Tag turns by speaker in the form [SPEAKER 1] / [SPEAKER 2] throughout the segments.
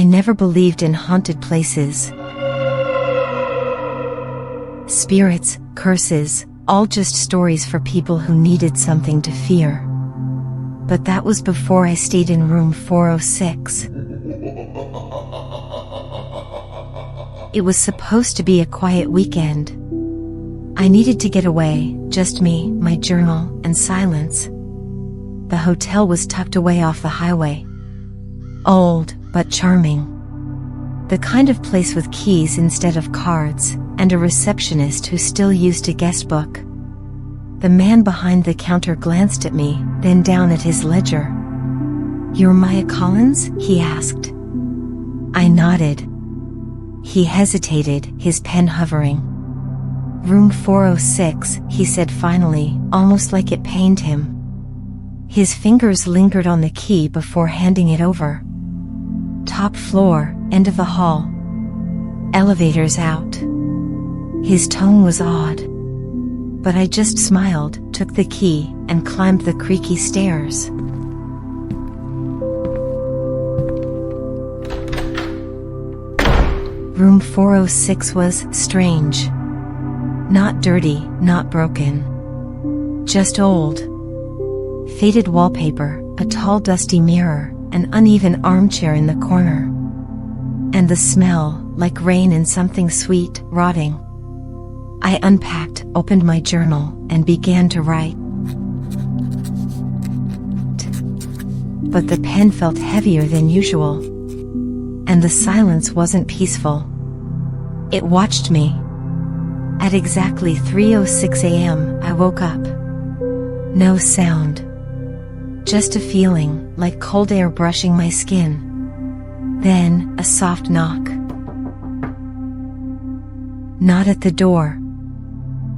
[SPEAKER 1] never believed in haunted places. Spirits, curses, all just stories for people who needed something to fear. But that was before I stayed in room 406. It was supposed to be a quiet weekend. I needed to get away, just me, my journal, and silence. The hotel was tucked away off the highway. Old, but charming. The kind of place with keys instead of cards, and a receptionist who still used a guest book. The man behind the counter glanced at me, then down at his ledger. "You're Maya Collins?" he asked. I nodded. He hesitated, his pen hovering. "Room 406, he said finally, almost like it pained him. His fingers lingered on the key before handing it over. "Top floor, end of the hall. Elevators out." His tone was odd. But I just smiled, took the key, and climbed the creaky stairs. Room 406 was strange. Not dirty, not broken. Just old. Faded wallpaper, a tall dusty mirror, an uneven armchair in the corner. And the smell, like rain and something sweet, rotting. I unpacked, opened my journal, and began to write. But the pen felt heavier than usual. And the silence wasn't peaceful. It watched me. At exactly 3:06 a.m., I woke up. No sound. Just a feeling, like cold air brushing my skin. Then, a soft knock. Not at the door.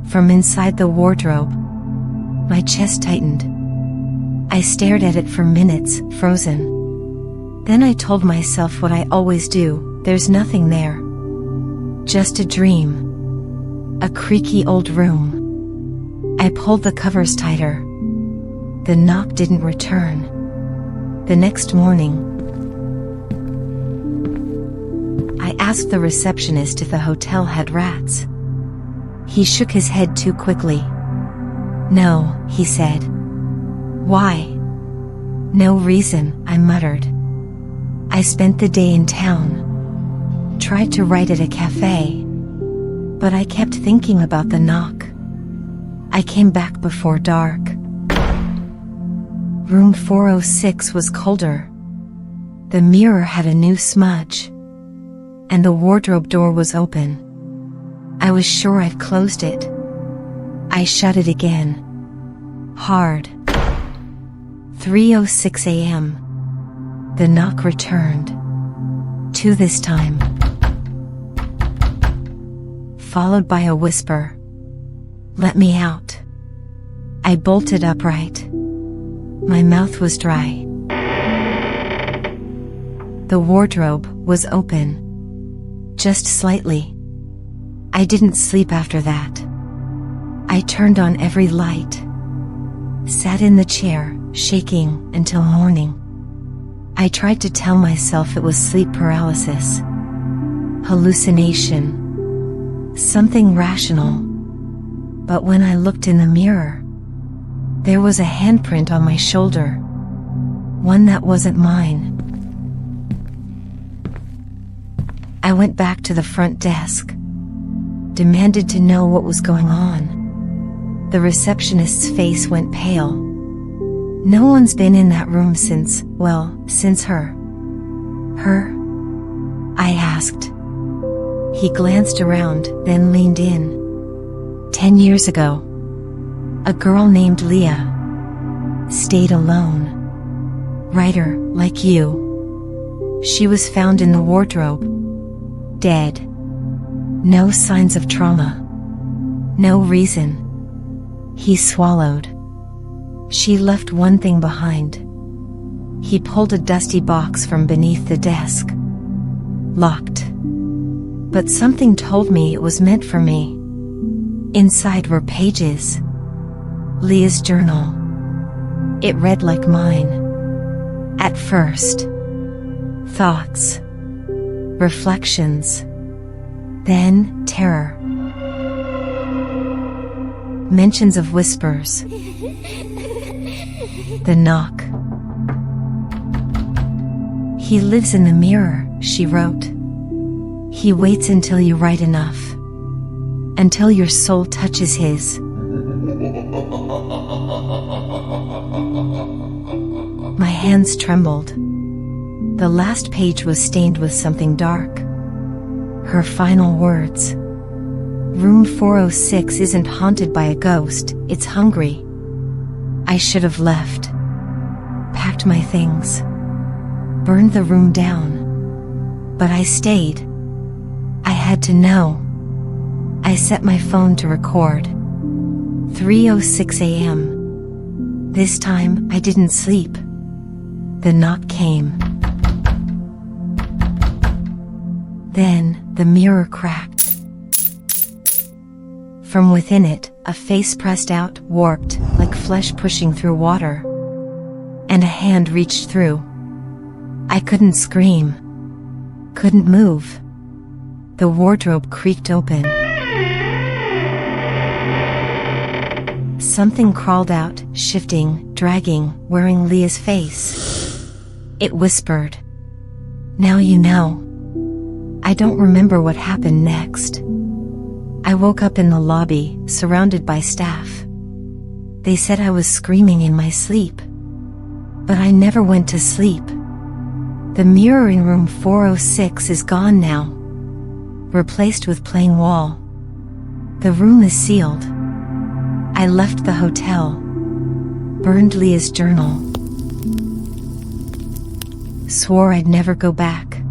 [SPEAKER 1] From inside the wardrobe. My chest tightened. I stared at it for minutes, frozen. Then I told myself what I always do, there's nothing there. Just a dream. A creaky old room. I pulled the covers tighter. The knock didn't return. The next morning, I asked the receptionist if the hotel had rats. He shook his head too quickly. "No," he said. "Why?" "No reason," I muttered. I spent the day in town. Tried to write at a cafe. But I kept thinking about the knock. I came back before dark. Room 406 was colder. The mirror had a new smudge. And the wardrobe door was open. I was sure I'd closed it. I shut it again. Hard. 3:06 a.m. The knock returned. Two this time. Followed by a whisper. "Let me out." I bolted upright. My mouth was dry. The wardrobe was open. Just slightly. I didn't sleep after that. I turned on every light. Sat in the chair, shaking, until morning. I tried to tell myself it was sleep paralysis. Hallucination. Something rational. But when I looked in the mirror, there was a handprint on my shoulder. One that wasn't mine. I went back to the front desk. Demanded to know what was going on. The receptionist's face went pale. "No one's been in that room since her." "Her?" I asked. He glanced around, then leaned in. 10 years ago. A girl named Leah. Stayed alone. Writer, like you. She was found in the wardrobe. Dead. No signs of trauma. No reason. He swallowed. She left one thing behind. He pulled a dusty box from beneath the desk. Locked. But something told me it was meant for me. Inside were pages. Leah's journal. It read like mine. At first. Thoughts. reflections, then terror. Mentions of whispers. The knock. He lives in the mirror, she wrote. He waits until you write enough. Until your soul touches his. My hands trembled. The last page was stained with something dark. Her final words. Room 406 isn't haunted by a ghost, it's hungry. I should have left. Packed my things. Burned the room down. But I stayed. I had to know. I set my phone to record. 3:06 a.m. This time I didn't sleep. The knock came. Then the mirror cracked. From within it, a face pressed out, warped, like flesh pushing through water. And a hand reached through. I couldn't scream. Couldn't move. The wardrobe creaked open. Something crawled out, shifting, dragging, wearing Leah's face. It whispered, "Now you know." I don't remember what happened next. I woke up in the lobby, surrounded by staff. They said I was screaming in my sleep. But I never went to sleep. The mirror in room 406 is gone now. Replaced with plain wall. The room is sealed. I left the hotel. Burned Leah's journal. Swore I'd never go back.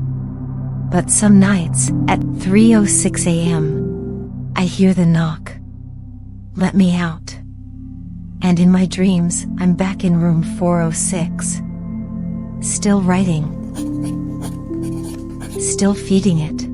[SPEAKER 1] But some nights, at 3:06 a.m., I hear the knock. Let me out. And in my dreams, I'm back in room 406. Still writing. Still feeding it.